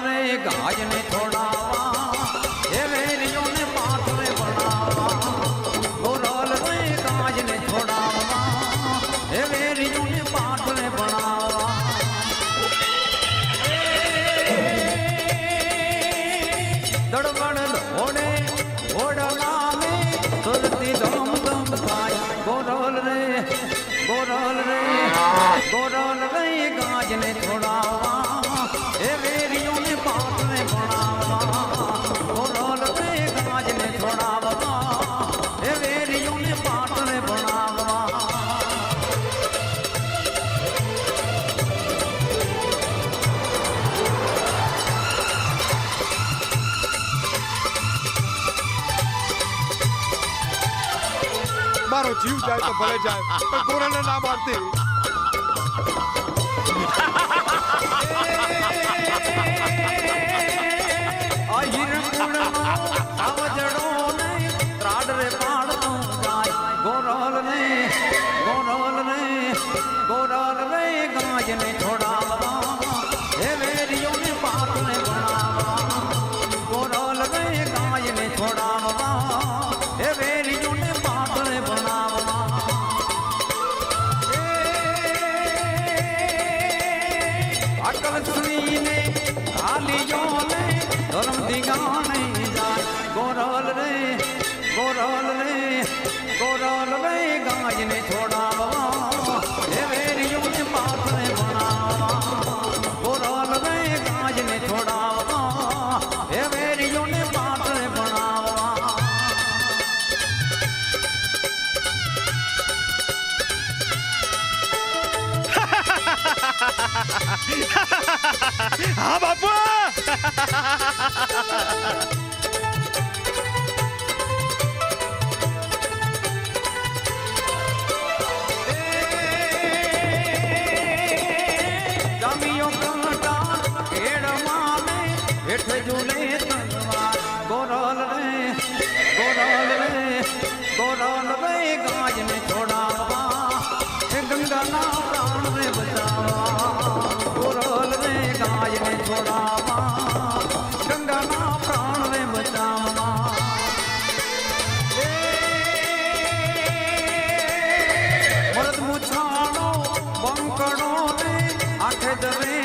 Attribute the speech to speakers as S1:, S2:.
S1: रे गाज ने छोड़ावा हे वेरियों ने पाथवे बनावा गोरल रे गाज ने छोड़ावा हे वेरियों ने पाथवे बनावा दड़बड़ घोड़े घोड़ला में सुरती धम धम थाय गोरल रे गाज ने छोड़ावा हे वेरियों ने पाथवे बनावा गोरल रे गाज ने छोड़ावा हे वेरियों ने पाथवे बनावा
S2: મારો જીવ જાય તો ભલે જાય પણ ગોરલને ના મારતી
S1: આહિર કુળનો આવજડો ને ત્રાડ રે પાડતો જાય ગોરલ રે ગાજ ને છોડાવા હે વેરિયો ને પાથને બનાવા ગોરલ રે ગાજ ને છોડાવા હે વેરિયો ને પાથને બનાવા અકલ સુનીને આલિયો ને ધર્મ દિગાને જાય ગોરલ રે ગાજ ને છોડાવા હે વેરિયો ને પાથને બનાવા ગોરલ રે ગાજ ને છોડાવા હે વેરિયો ને પાથને બનાવા
S2: હા બાપુ
S1: જામિયો કાંટા કેડમાં મે હેઠ ઝૂલે તલવાર ગોરલ રે ગાજ ને છોડાવા હે ગંગાના પ્રાણ રે બચાવા ગોરલ રે ગાજ ને છોડાવા ગંગાના પ્રાણ રે બચાવા મરદ મુછાણો બંકડો ને આખે દરે